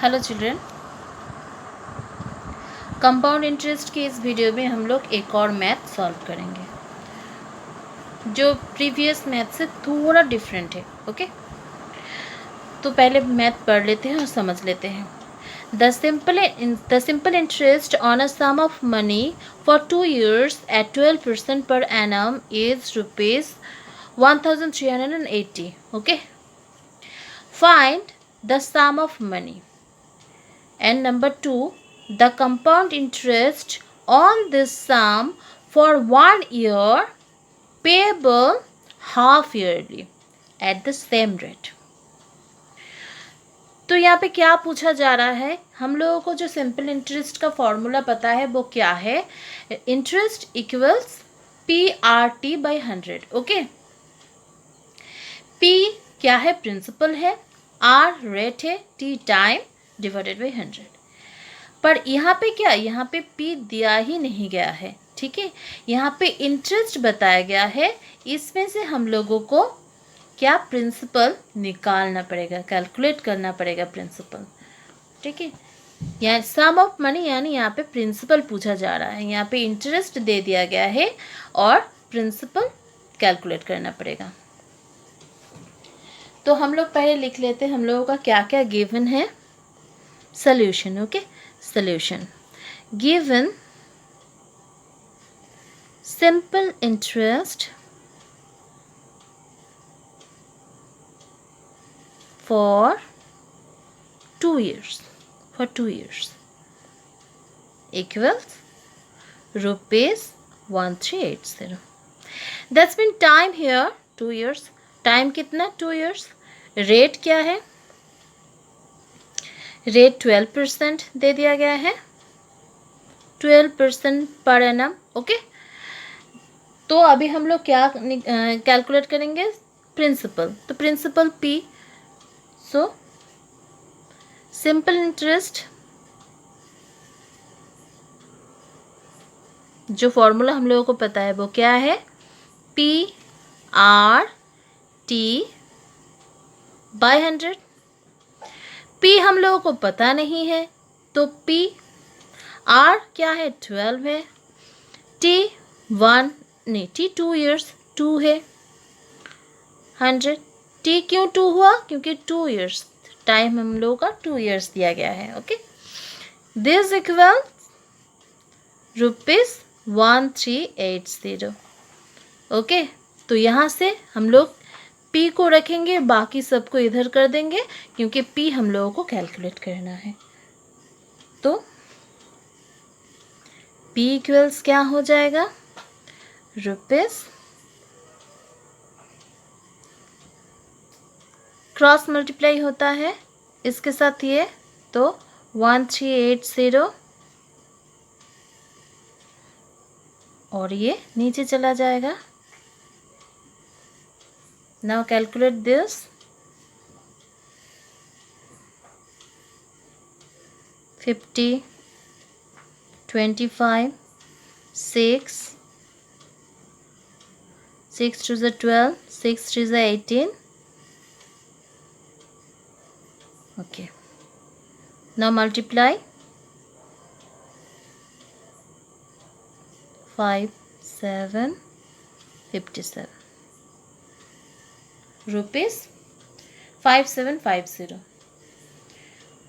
Hello children, compound interest के इस video में हम लोग एक और मैथ सॉल्व करेंगे जो प्रीवियस मैथ से थोड़ा डिफरेंट है। ओके, तो पहले मैथ पढ़ लेते हैं और समझ लेते हैं। The simple interest on a sum of money for 2 years at 12% per annum is rupees 1380. Okay, find the sum of money. And number 2, the compound interest on this sum for 1 year payable half yearly at the same rate. तो यहाँ पे क्या पूछा जा रहा है, हम लोगों को जो सिंपल इंटरेस्ट का फॉर्मूला पता है वो क्या है, interest equals PRT by 100। Okay, P क्या है, प्रिंसिपल है, R रेट है, T टाइम डिवाइडेड बाई 100। पर यहाँ पे क्या, यहाँ पे P दिया ही नहीं गया है। ठीक है, यहाँ पे इंटरेस्ट बताया गया है, इसमें से हम लोगों को क्या प्रिंसिपल निकालना पड़ेगा, कैलकुलेट करना पड़ेगा प्रिंसिपल। ठीक है, यहाँ सम ऑफ मनी यानी यहाँ पे प्रिंसिपल पूछा जा रहा है, यहाँ पे इंटरेस्ट दे दिया गया है और प्रिंसिपल कैलकुलेट करना पड़ेगा। तो हम लोग पहले लिख लेते हैं हम लोगों का क्या क्या गिवन है, solution. Okay, solution given simple interest for 2 years equals rupees 1380. That's mean time here 2 years, time कितना 2 years, रेट क्या है, रेट 12% दे दिया गया है, 12% पर एनम। ओके, तो अभी हम लोग क्या कैलकुलेट करेंगे, प्रिंसिपल। तो principal P, so simple interest जो फॉर्मूला हम लोगों को पता है वो क्या है, PRT बाय 100। P हम लोगों को पता नहीं है तो R क्या है, 12 है, T 2 years 2 है, 100। T क्यों 2 हुआ, क्योंकि 2 years टाइम हम लोगों का 2 years दिया गया है। Okay, this equal rupees 1380। Okay, तो यहाँ से हम लोग P को रखेंगे, बाकी सबको इधर कर देंगे क्योंकि P हम लोगों को कैलकुलेट करना है। तो P इक्वल्स क्या हो जाएगा, रुपीज क्रॉस मल्टीप्लाई होता है इसके साथ ये, तो 1380 और ये नीचे चला जाएगा। Now calculate this, 50, 25, 6 to the 12, 6 to the 18। Okay, now multiply 5, 7, 57 rupees 5750।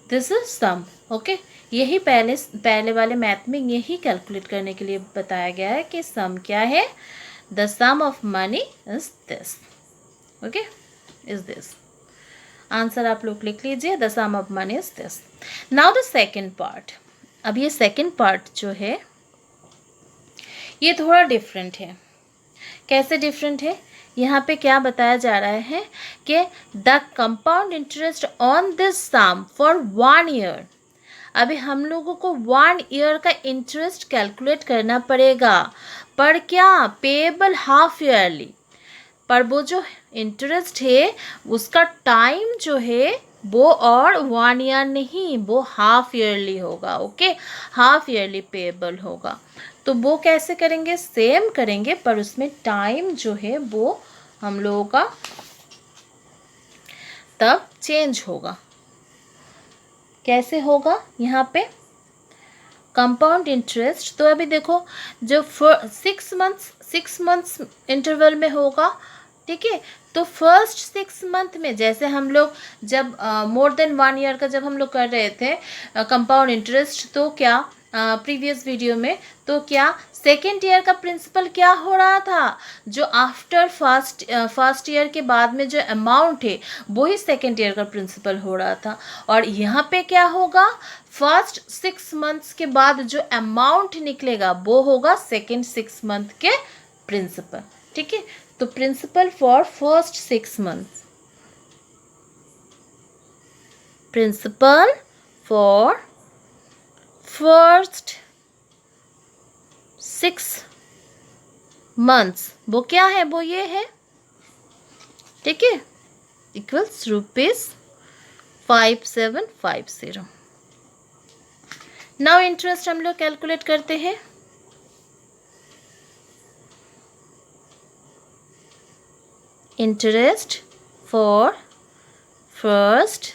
This is sum. Okay, यही पहले वाले मैथ में यही कैलकुलेट करने के लिए बताया गया है कि सम क्या है, the sum of money is this. Okay, is this answer आप लोग लिख लीजिए, the sum of money is this. Now the second part. अब ये सेकेंड पार्ट जो है ये थोड़ा डिफरेंट है। कैसे डिफरेंट है, यहाँ पे क्या बताया जा रहा है कि the compound interest on this sum for 1 year. अभी हम लोगों को 1 ईयर का इंटरेस्ट कैलकुलेट करना पड़ेगा, पर क्या, पेएबल हाफ ईयरली। पर वो जो इंटरेस्ट है उसका टाइम जो है वो और 1 ईयर नहीं, वो हाफ ईयरली होगा। ओके, हाफ ईयरली पेएबल होगा। तो वो कैसे करेंगे, सेम करेंगे पर उसमें टाइम जो है वो हम लोगों का तब चेंज होगा। कैसे होगा यहाँ पे कंपाउंड इंटरेस्ट? तो अभी देखो जो 6 मंथ्स इंटरवल में होगा, ठीक है। तो फर्स्ट 6 मंथ में जैसे हम लोग जब मोर देन 1 ईयर का जब हम लोग कर रहे थे कंपाउंड इंटरेस्ट, तो क्या प्रीवियस वीडियो में, तो क्या सेकेंड ईयर का प्रिंसिपल क्या हो रहा था, जो आफ्टर फर्स्ट ईयर के बाद में जो अमाउंट है वही सेकेंड ईयर का प्रिंसिपल हो रहा था। और यहाँ पे क्या होगा, फर्स्ट 6 मंथ्स के बाद जो अमाउंट निकलेगा वो होगा सेकेंड 6 मंथ के प्रिंसिपल, ठीक है। तो principal for first 6 months, principal for first 6 months वो क्या है, वो ये है, ठीक है, इक्वल्स ₹5750। नाउ इंटरेस्ट हम लोग कैलकुलेट करते हैं। इंटरेस्ट फॉर फर्स्ट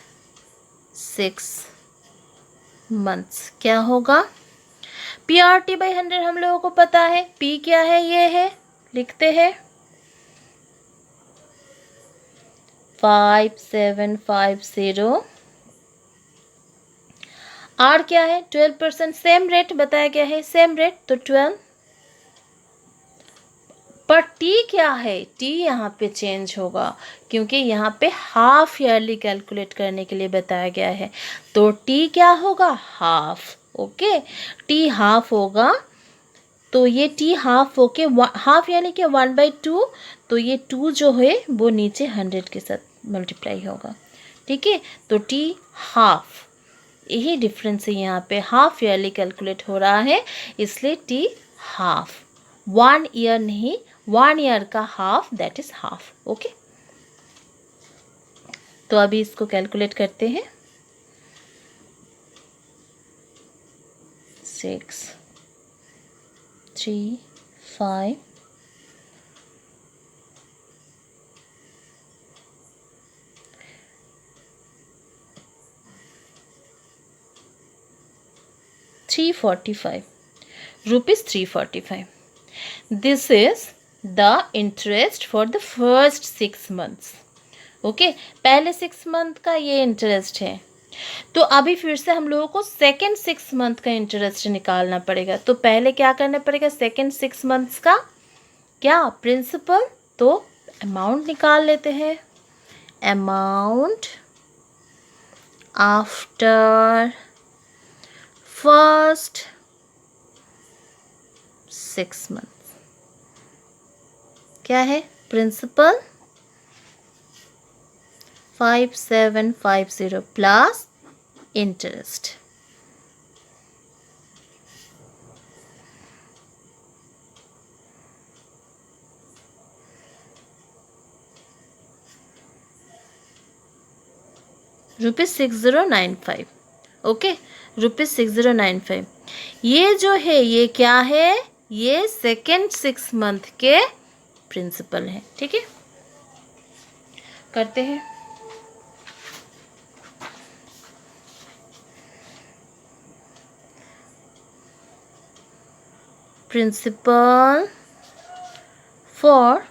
6 मंथ्स क्या होगा, PRT/100 हम लोगों को पता है, P क्या है, ये है, लिखते हैं 5750। R क्या है, 12%, सेम रेट बताया गया है, सेम रेट, तो 12। पर T क्या है, T यहाँ पे चेंज होगा क्योंकि यहाँ पे हाफ ईयरली कैलकुलेट करने के लिए बताया गया है। तो T क्या होगा, हाफ, ओके, T हाफ होगा। तो ये T हाफ होके हाफ यानी कि 1/2, तो ये 2 जो है वो नीचे 100 के साथ मल्टीप्लाई होगा, ठीक है। तो T हाफ, यही डिफरेंस है, यहाँ पे हाफ ईयरली कैलकुलेट हो रहा है इसलिए T हाफ, 1 ईयर नहीं, 1 ईयर का half, that is half, okay. तो अभी इसको कैलकुलेट करते हैं। 6 3 5 345 rupees 345. This is the interest for the first 6 months. Okay, पहले 6 मंथ का ये इंटरेस्ट है। तो अभी फिर से हम लोगों को सेकेंड 6 मंथ का इंटरेस्ट निकालना पड़ेगा। तो पहले क्या करना पड़ेगा, सेकेंड 6 मंथ्स का क्या प्रिंसिपल, तो अमाउंट निकाल लेते हैं, अमाउंट आफ्टर फर्स्ट 6 मंथ्स क्या है, प्रिंसिपल 5750 प्लस इंटरेस्ट। ₹6095, ओके, ₹6095। ये जो है ये क्या है, ये सेकेंड 6 मंथ के प्रिंसिपल है, ठीक है। करते हैं, प्रिंसिपल फॉर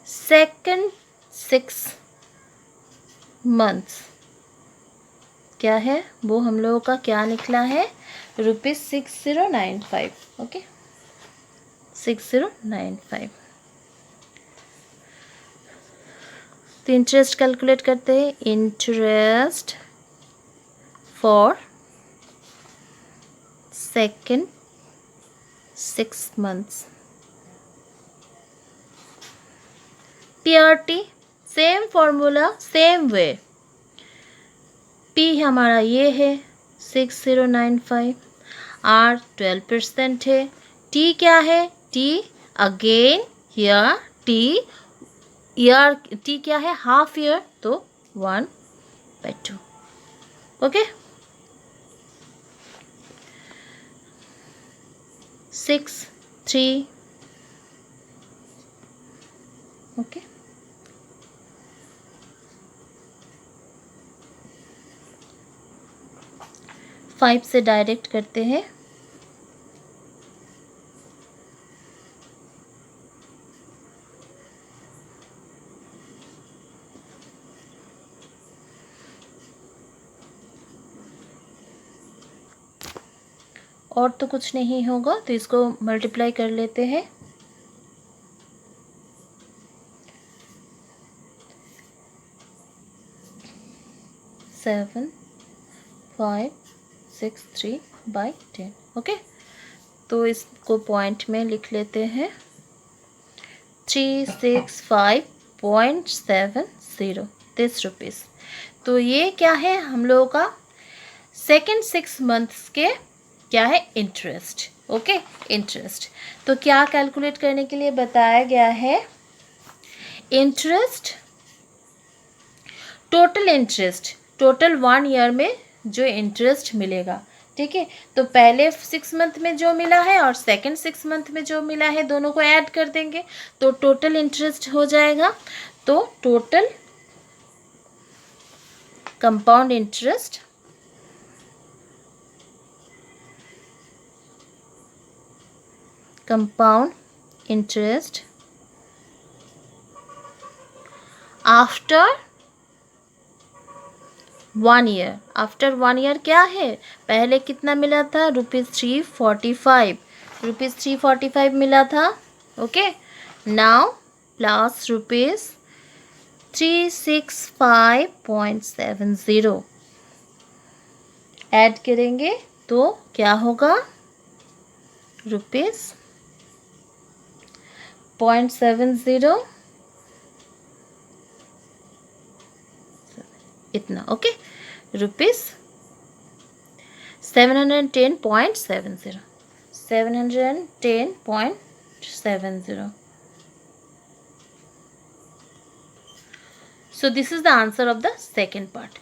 सेकेंड 6 मंथ्स क्या है, वो हम लोगों का क्या निकला है, ₹6095, ओके, 6095। तो इंटरेस्ट कैलकुलेट करते हैं, interest for second 6 months, PRT same formula, same way, P हमारा ये है 6095, R 12% है, T क्या है, T again here T year, T क्या है, हाफ ईयर, तो 1/2, ओके। 6 3 ओके, 5 से डायरेक्ट करते हैं। और तो कुछ नहीं होगा, तो इसको मल्टीप्लाई कर लेते हैं। 7,563/10। ओके, तो इसको पॉइंट में लिख लेते हैं 365.70 दिस रुपीज़। तो ये क्या है हम लोगों का सेकेंड 6 मंथ्स के क्या है इंटरेस्ट। ओके, इंटरेस्ट तो क्या कैलकुलेट करने के लिए बताया गया है, interest, total interest, total 1 year में जो इंटरेस्ट मिलेगा। ठीक है, तो पहले 6 मंथ में जो मिला है और सेकेंड 6 मंथ में जो मिला है दोनों को ऐड कर देंगे तो टोटल इंटरेस्ट हो जाएगा। तो total compound interest after 1 year. After 1 year क्या है, पहले कितना मिला था, ₹345 मिला था। ओके, नाउ प्लस ₹365.70 ऐड करेंगे तो क्या होगा, ₹0.70 इतना। Okay, ₹710.70 710.70। So this is the answer of the second part.